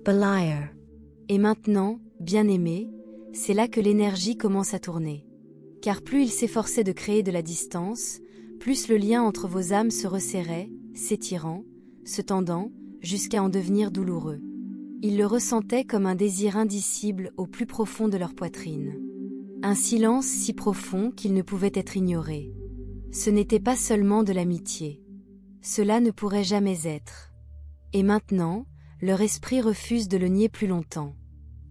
Beliar. Et maintenant, bien-aimé, c'est là que l'énergie commence à tourner. Car plus il s'efforçait de créer de la distance, plus le lien entre vos âmes se resserrait, s'étirant, se tendant, jusqu'à en devenir douloureux. Il le ressentait comme un désir indicible au plus profond de leur poitrine. Un silence si profond qu'il ne pouvait être ignoré. Ce n'était pas seulement de l'amitié. Cela ne pourrait jamais être. Et maintenant, leur esprit refuse de le nier plus longtemps.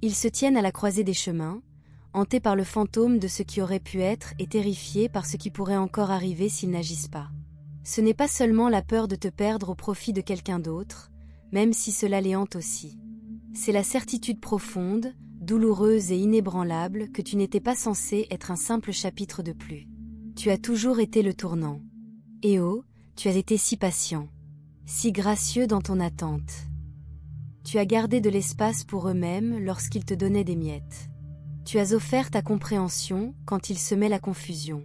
Ils se tiennent à la croisée des chemins, hantés par le fantôme de ce qui aurait pu être et terrifiés par ce qui pourrait encore arriver s'ils n'agissent pas. Ce n'est pas seulement la peur de te perdre au profit de quelqu'un d'autre, même si cela les hante aussi. C'est la certitude profonde, douloureuse et inébranlable que tu n'étais pas censé être un simple chapitre de plus. Tu as toujours été le tournant. Et oh, tu as été si patient, si gracieux dans ton attente. Tu as gardé de l'espace pour eux-mêmes lorsqu'ils te donnaient des miettes. Tu as offert ta compréhension quand ils semaient la confusion.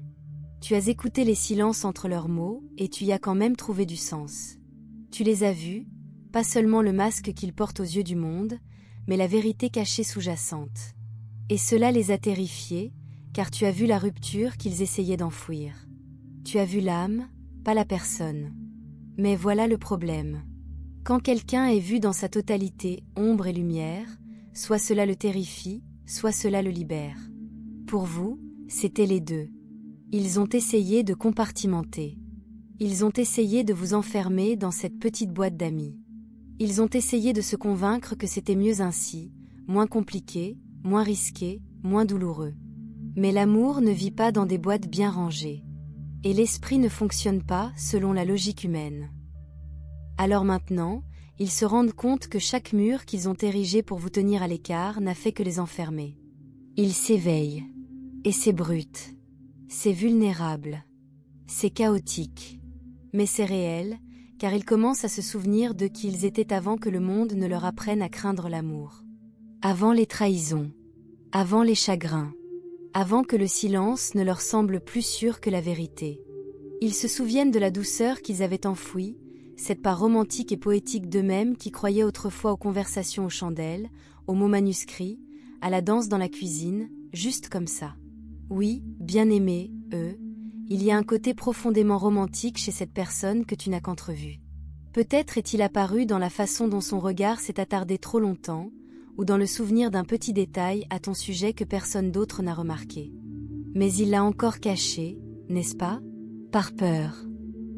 Tu as écouté les silences entre leurs mots et tu y as quand même trouvé du sens. Tu les as vus, pas seulement le masque qu'ils portent aux yeux du monde, mais la vérité cachée sous-jacente. Et cela les a terrifiés, car tu as vu la rupture qu'ils essayaient d'enfouir. Tu as vu l'âme, pas la personne. Mais voilà le problème. Quand quelqu'un est vu dans sa totalité, ombre et lumière, soit cela le terrifie, soit cela le libère. Pour vous, c'était les deux. Ils ont essayé de compartimenter. Ils ont essayé de vous enfermer dans cette petite boîte d'amis. Ils ont essayé de se convaincre que c'était mieux ainsi, moins compliqué, moins risqué, moins douloureux. Mais l'amour ne vit pas dans des boîtes bien rangées. Et l'esprit ne fonctionne pas selon la logique humaine. Alors maintenant, ils se rendent compte que chaque mur qu'ils ont érigé pour vous tenir à l'écart n'a fait que les enfermer. Ils s'éveillent. Et c'est brut. C'est vulnérable. C'est chaotique. Mais c'est réel, car ils commencent à se souvenir de qui ils étaient avant que le monde ne leur apprenne à craindre l'amour. Avant les trahisons. Avant les chagrins. Avant que le silence ne leur semble plus sûr que la vérité. Ils se souviennent de la douceur qu'ils avaient enfouie, cette part romantique et poétique d'eux-mêmes qui croyaient autrefois aux conversations aux chandelles, aux mots manuscrits, à la danse dans la cuisine, juste comme ça. Oui, bien-aimés, eux, il y a un côté profondément romantique chez cette personne que tu n'as qu'entrevue. Peut-être est-il apparu dans la façon dont son regard s'est attardé trop longtemps, ou dans le souvenir d'un petit détail à ton sujet que personne d'autre n'a remarqué. Mais il l'a encore caché, n'est-ce pas? Par peur.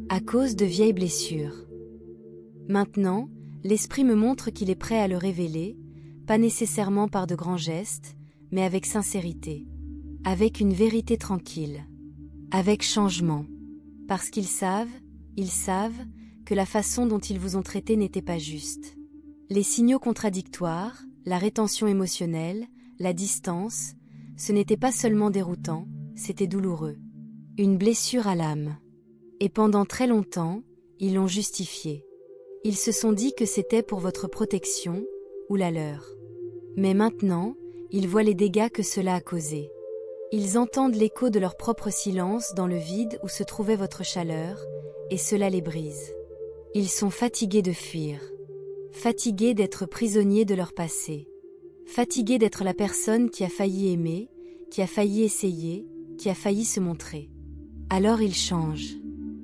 À cause de vieilles blessures. Maintenant, l'esprit me montre qu'il est prêt à le révéler, pas nécessairement par de grands gestes, mais avec sincérité. Avec une vérité tranquille. Avec changement. Parce qu'ils savent que la façon dont ils vous ont traité n'était pas juste. Les signaux contradictoires, la rétention émotionnelle, la distance, ce n'était pas seulement déroutant, c'était douloureux. Une blessure à l'âme. Et pendant très longtemps, ils l'ont justifié. Ils se sont dit que c'était pour votre protection, ou la leur. Mais maintenant, ils voient les dégâts que cela a causés. Ils entendent l'écho de leur propre silence dans le vide où se trouvait votre chaleur, et cela les brise. Ils sont fatigués de fuir. Fatigués d'être prisonniers de leur passé. Fatigués d'être la personne qui a failli aimer, qui a failli essayer, qui a failli se montrer. Alors ils changent.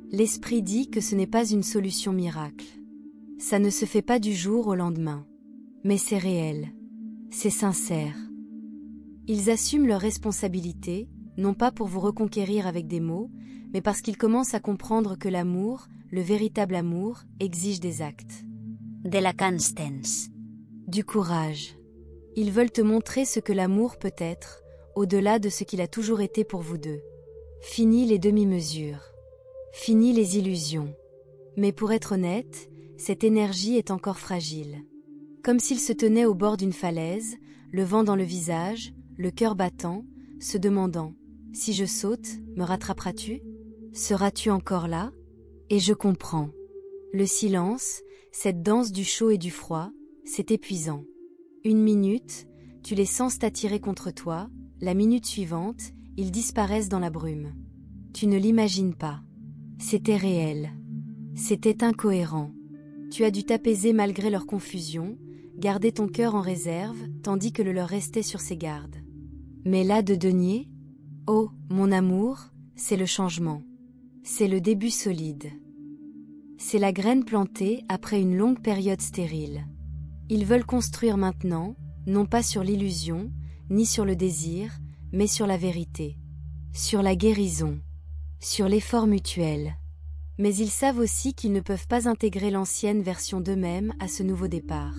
L'esprit dit que ce n'est pas une solution miracle. Ça ne se fait pas du jour au lendemain. Mais c'est réel. C'est sincère. Ils assument leurs responsabilités, non pas pour vous reconquérir avec des mots, mais parce qu'ils commencent à comprendre que l'amour, le véritable amour, exige des actes. De la constance. Du courage. Ils veulent te montrer ce que l'amour peut être, au-delà de ce qu'il a toujours été pour vous deux. Fini les demi-mesures. Fini les illusions. Mais pour être honnête, cette énergie est encore fragile. Comme s'ils se tenaient au bord d'une falaise, le vent dans le visage, le cœur battant, se demandant « Si je saute, me rattraperas-tu? Seras-tu encore là ?» Et je comprends. Le silence, cette danse du chaud et du froid, c'est épuisant. Une minute, tu les sens t'attirer contre toi, la minute suivante, ils disparaissent dans la brume. Tu ne l'imagines pas. C'était réel. C'était incohérent. Tu as dû t'apaiser malgré leur confusion, gardaient ton cœur en réserve, tandis que le leur restait sur ses gardes. Mais là de denier? Oh, mon amour, c'est le changement. C'est le début solide. C'est la graine plantée après une longue période stérile. Ils veulent construire maintenant, non pas sur l'illusion, ni sur le désir, mais sur la vérité. Sur la guérison. Sur l'effort mutuel. Mais ils savent aussi qu'ils ne peuvent pas intégrer l'ancienne version d'eux-mêmes à ce nouveau départ.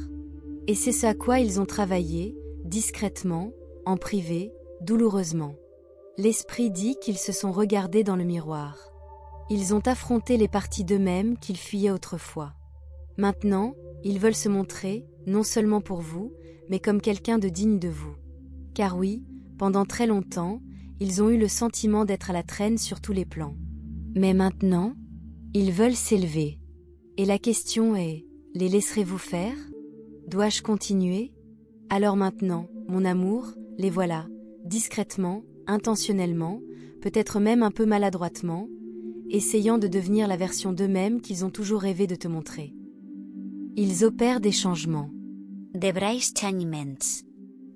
Et c'est ce à quoi ils ont travaillé, discrètement, en privé, douloureusement. L'esprit dit qu'ils se sont regardés dans le miroir. Ils ont affronté les parties d'eux-mêmes qu'ils fuyaient autrefois. Maintenant, ils veulent se montrer, non seulement pour vous, mais comme quelqu'un de digne de vous. Car oui, pendant très longtemps, ils ont eu le sentiment d'être à la traîne sur tous les plans. Mais maintenant, ils veulent s'élever. Et la question est, les laisserez-vous faire? Dois-je continuer? Alors maintenant, mon amour, les voilà, discrètement, intentionnellement, peut-être même un peu maladroitement, essayant de devenir la version d'eux-mêmes qu'ils ont toujours rêvé de te montrer. Ils opèrent des changements. The Bryce Changements.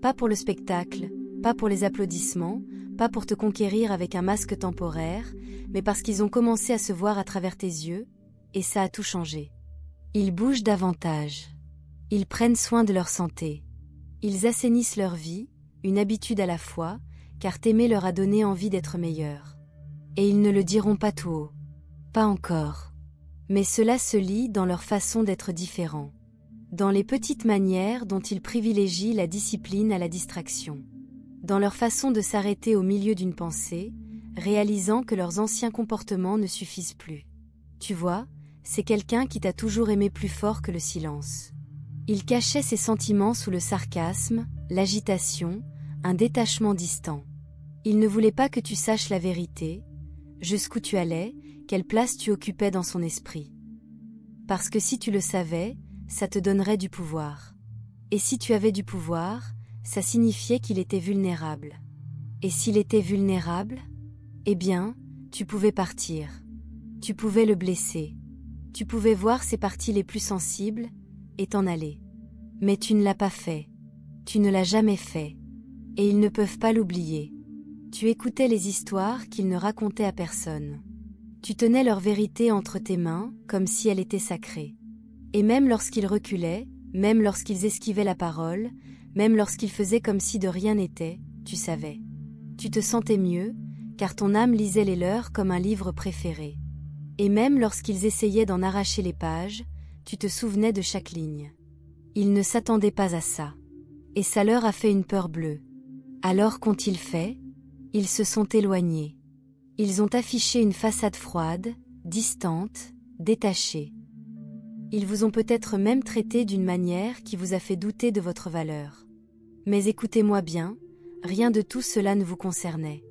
Pas pour le spectacle, pas pour les applaudissements, pas pour te conquérir avec un masque temporaire, mais parce qu'ils ont commencé à se voir à travers tes yeux, et ça a tout changé. Ils bougent davantage. Ils prennent soin de leur santé. Ils assainissent leur vie, une habitude à la fois, car t'aimer leur a donné envie d'être meilleur. Et ils ne le diront pas tout haut. Pas encore. Mais cela se lit dans leur façon d'être différents. Dans les petites manières dont ils privilégient la discipline à la distraction. Dans leur façon de s'arrêter au milieu d'une pensée, réalisant que leurs anciens comportements ne suffisent plus. Tu vois, c'est quelqu'un qui t'a toujours aimé plus fort que le silence. Il cachait ses sentiments sous le sarcasme, l'agitation, un détachement distant. Il ne voulait pas que tu saches la vérité, jusqu'où tu allais, quelle place tu occupais dans son esprit. Parce que si tu le savais, ça te donnerait du pouvoir. Et si tu avais du pouvoir, ça signifiait qu'il était vulnérable. Et s'il était vulnérable, eh bien, tu pouvais partir. Tu pouvais le blesser. Tu pouvais voir ses parties les plus sensibles, et t'en aller. Mais tu ne l'as pas fait. Tu ne l'as jamais fait. Et ils ne peuvent pas l'oublier. Tu écoutais les histoires qu'ils ne racontaient à personne. Tu tenais leur vérité entre tes mains, comme si elle était sacrée. Et même lorsqu'ils reculaient, même lorsqu'ils esquivaient la parole, même lorsqu'ils faisaient comme si de rien n'était, tu savais. Tu te sentais mieux, car ton âme lisait les leurs comme un livre préféré. Et même lorsqu'ils essayaient d'en arracher les pages, tu te souvenais de chaque ligne. Ils ne s'attendaient pas à ça. Et ça leur a fait une peur bleue. Alors qu'ont-ils fait? Ils se sont éloignés. Ils ont affiché une façade froide, distante, détachée. Ils vous ont peut-être même traité d'une manière qui vous a fait douter de votre valeur. Mais écoutez-moi bien, rien de tout cela ne vous concernait.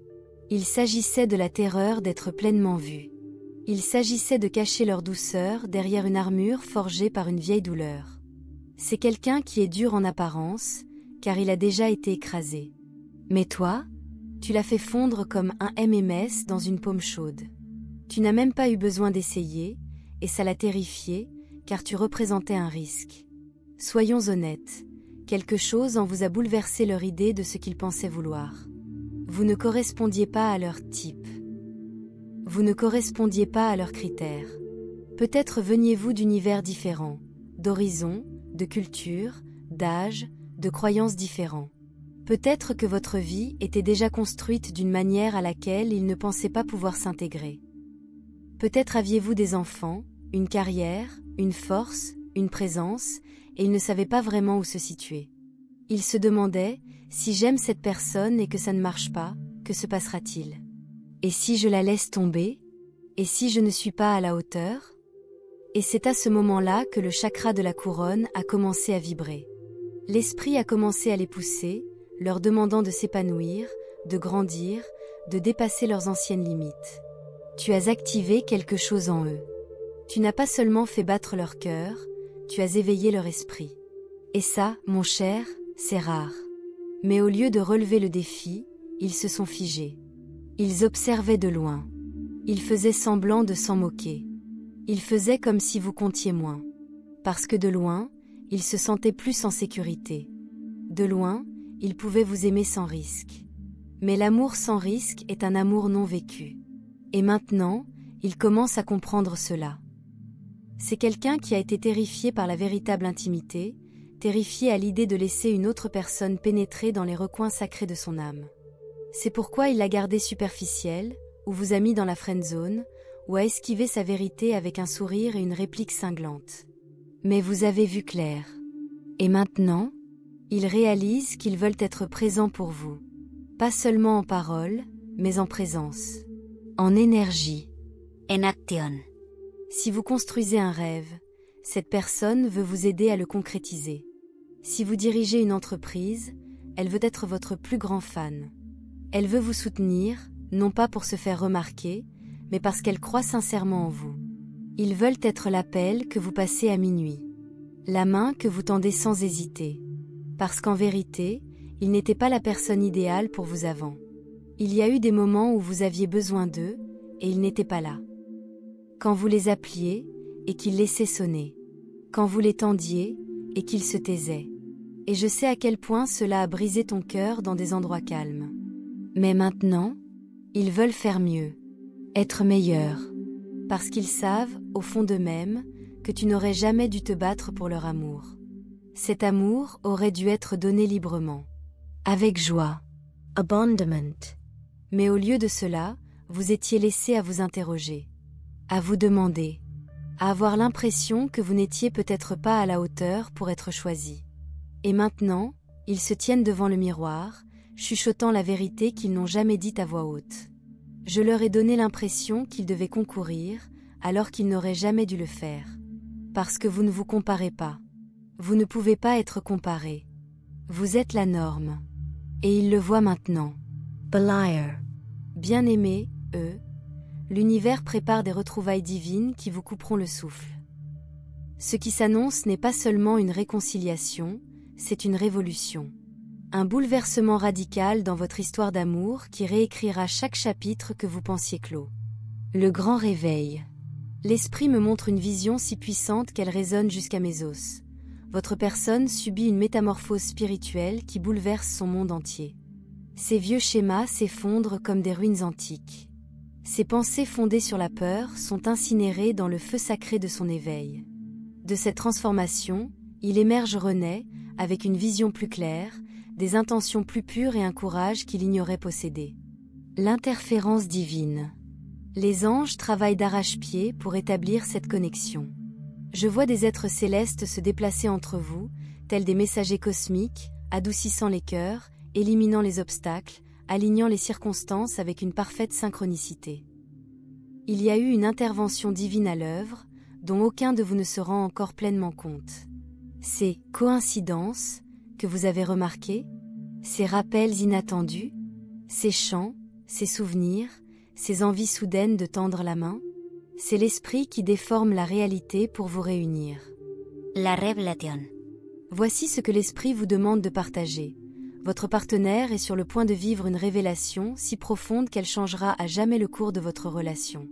Il s'agissait de la terreur d'être pleinement vu. Il s'agissait de cacher leur douceur derrière une armure forgée par une vieille douleur. C'est quelqu'un qui est dur en apparence, car il a déjà été écrasé. Mais toi, tu l'as fait fondre comme un MMS dans une paume chaude. Tu n'as même pas eu besoin d'essayer, et ça l'a terrifié, car tu représentais un risque. Soyons honnêtes, quelque chose en vous a bouleversé leur idée de ce qu'ils pensaient vouloir. Vous ne correspondiez pas à leur type. Vous ne correspondiez pas à leurs critères. Peut-être veniez-vous d'univers différents, d'horizons, de cultures, d'âges, de croyances différents. Peut-être que votre vie était déjà construite d'une manière à laquelle ils ne pensaient pas pouvoir s'intégrer. Peut-être aviez-vous des enfants, une carrière, une force, une présence, et ils ne savaient pas vraiment où se situer. Ils se demandaient, si j'aime cette personne et que ça ne marche pas, que se passera-t-il? Et si je la laisse tomber? Et si je ne suis pas à la hauteur? Et c'est à ce moment-là que le chakra de la couronne a commencé à vibrer. L'esprit a commencé à les pousser, leur demandant de s'épanouir, de grandir, de dépasser leurs anciennes limites. Tu as activé quelque chose en eux. Tu n'as pas seulement fait battre leur cœur, tu as éveillé leur esprit. Et ça, mon cher, c'est rare. Mais au lieu de relever le défi, ils se sont figés. Ils observaient de loin. Ils faisaient semblant de s'en moquer. Ils faisaient comme si vous comptiez moins. Parce que de loin, il se sentait plus en sécurité. De loin, il pouvait vous aimer sans risque. Mais l'amour sans risque est un amour non vécu. Et maintenant, il commence à comprendre cela. C'est quelqu'un qui a été terrifié par la véritable intimité, terrifié à l'idée de laisser une autre personne pénétrer dans les recoins sacrés de son âme. C'est pourquoi il l'a gardé superficielle, ou vous a mis dans la friend zone, ou a esquivé sa vérité avec un sourire et une réplique cinglante. Mais vous avez vu clair. Et maintenant, ils réalisent qu'ils veulent être présents pour vous. Pas seulement en parole, mais en présence. En énergie. En acción. Si vous construisez un rêve, cette personne veut vous aider à le concrétiser. Si vous dirigez une entreprise, elle veut être votre plus grand fan. Elle veut vous soutenir, non pas pour se faire remarquer, mais parce qu'elle croit sincèrement en vous. Ils veulent être l'appel que vous passez à minuit. La main que vous tendez sans hésiter. Parce qu'en vérité, il n'était pas la personne idéale pour vous avant. Il y a eu des moments où vous aviez besoin d'eux, et ils n'étaient pas là. Quand vous les appeliez, et qu'ils laissaient sonner. Quand vous les tendiez, et qu'ils se taisaient. Et je sais à quel point cela a brisé ton cœur dans des endroits calmes. Mais maintenant, ils veulent faire mieux. Être meilleurs. Parce qu'ils savent, au fond d'eux-mêmes, que tu n'aurais jamais dû te battre pour leur amour. Cet amour aurait dû être donné librement. Avec joie. Abandonment. Mais au lieu de cela, vous étiez laissé à vous interroger. À vous demander. À avoir l'impression que vous n'étiez peut-être pas à la hauteur pour être choisi. Et maintenant, ils se tiennent devant le miroir, chuchotant la vérité qu'ils n'ont jamais dite à voix haute. Je leur ai donné l'impression qu'ils devaient concourir, alors qu'ils n'auraient jamais dû le faire. Parce que vous ne vous comparez pas. Vous ne pouvez pas être comparé. Vous êtes la norme. Et ils le voient maintenant. Beliar. Bien-aimés, eux, l'univers prépare des retrouvailles divines qui vous couperont le souffle. Ce qui s'annonce n'est pas seulement une réconciliation, c'est une révolution. Un bouleversement radical dans votre histoire d'amour qui réécrira chaque chapitre que vous pensiez clos. Le grand réveil. L'esprit me montre une vision si puissante qu'elle résonne jusqu'à mes os. Votre personne subit une métamorphose spirituelle qui bouleverse son monde entier. Ces vieux schémas s'effondrent comme des ruines antiques. Ces pensées fondées sur la peur sont incinérées dans le feu sacré de son éveil. De cette transformation, il émerge renaît, avec une vision plus claire, des intentions plus pures et un courage qu'il ignorait posséder. L'interférence divine. Les anges travaillent d'arrache-pied pour établir cette connexion. Je vois des êtres célestes se déplacer entre vous, tels des messagers cosmiques, adoucissant les cœurs, éliminant les obstacles, alignant les circonstances avec une parfaite synchronicité. Il y a eu une intervention divine à l'œuvre, dont aucun de vous ne se rend encore pleinement compte. Ces coïncidences que vous avez remarquées, ces rappels inattendus, ces chants, ces souvenirs, ces envies soudaines de tendre la main, c'est l'esprit qui déforme la réalité pour vous réunir. La révélation. Voici ce que l'esprit vous demande de partager. Votre partenaire est sur le point de vivre une révélation si profonde qu'elle changera à jamais le cours de votre relation.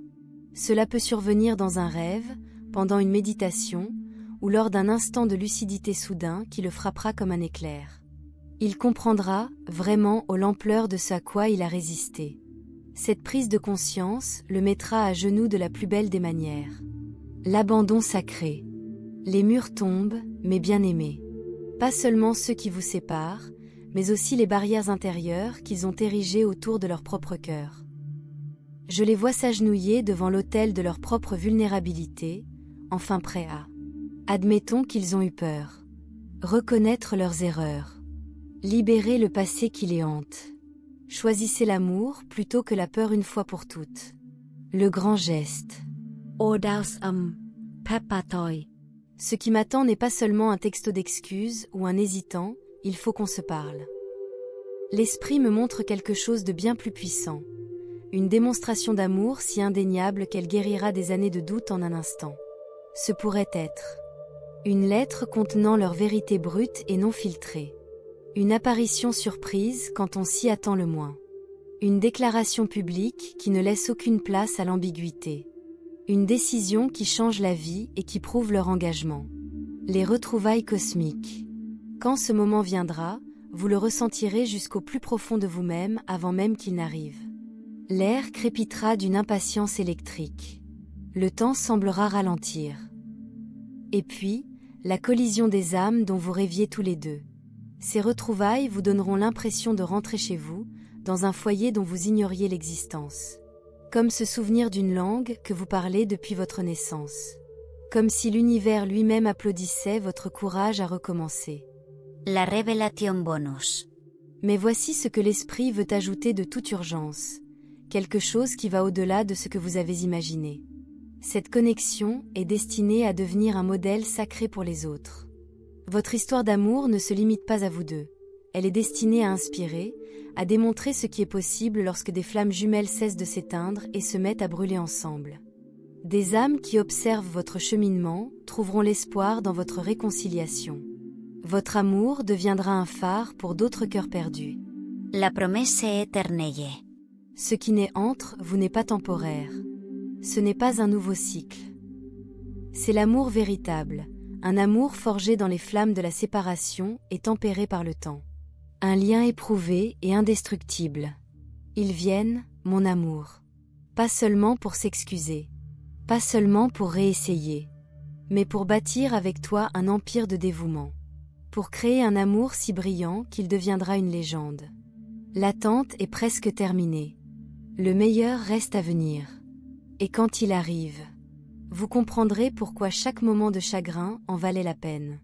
Cela peut survenir dans un rêve, pendant une méditation, ou lors d'un instant de lucidité soudain qui le frappera comme un éclair. Il comprendra, vraiment, l'ampleur de ce à quoi il a résisté. Cette prise de conscience le mettra à genoux de la plus belle des manières. L'abandon sacré. Les murs tombent, mes bien-aimés. Pas seulement ceux qui vous séparent, mais aussi les barrières intérieures qu'ils ont érigées autour de leur propre cœur. Je les vois s'agenouiller devant l'autel de leur propre vulnérabilité, enfin prêts à. Admettons qu'ils ont eu peur. Reconnaître leurs erreurs. Libérer le passé qui les hante. Choisissez l'amour plutôt que la peur une fois pour toutes. Le grand geste. Pepatoy. Ce qui m'attend n'est pas seulement un texto d'excuses ou un hésitant, il faut qu'on se parle. L'esprit me montre quelque chose de bien plus puissant. Une démonstration d'amour si indéniable qu'elle guérira des années de doute en un instant. Ce pourrait être une lettre contenant leur vérité brute et non filtrée. Une apparition surprise quand on s'y attend le moins. Une déclaration publique qui ne laisse aucune place à l'ambiguïté. Une décision qui change la vie et qui prouve leur engagement. Les retrouvailles cosmiques. Quand ce moment viendra, vous le ressentirez jusqu'au plus profond de vous-même avant même qu'il n'arrive. L'air crépitera d'une impatience électrique. Le temps semblera ralentir. Et puis, la collision des âmes dont vous rêviez tous les deux. Ces retrouvailles vous donneront l'impression de rentrer chez vous, dans un foyer dont vous ignoriez l'existence. Comme se souvenir d'une langue que vous parlez depuis votre naissance. Comme si l'univers lui-même applaudissait votre courage à recommencer. La révélation bonus. Mais voici ce que l'esprit veut ajouter de toute urgence. Quelque chose qui va au-delà de ce que vous avez imaginé. Cette connexion est destinée à devenir un modèle sacré pour les autres. Votre histoire d'amour ne se limite pas à vous deux. Elle est destinée à inspirer, à démontrer ce qui est possible lorsque des flammes jumelles cessent de s'éteindre et se mettent à brûler ensemble. Des âmes qui observent votre cheminement trouveront l'espoir dans votre réconciliation. Votre amour deviendra un phare pour d'autres cœurs perdus. La promesse éternelle. Ce qui naît entre vous n'est pas temporaire. Ce n'est pas un nouveau cycle. C'est l'amour véritable, un amour forgé dans les flammes de la séparation et tempéré par le temps. Un lien éprouvé et indestructible. Ils viennent, mon amour. Pas seulement pour s'excuser. Pas seulement pour réessayer. Mais pour bâtir avec toi un empire de dévouement. Pour créer un amour si brillant qu'il deviendra une légende. L'attente est presque terminée. Le meilleur reste à venir. Et quand il arrive, vous comprendrez pourquoi chaque moment de chagrin en valait la peine.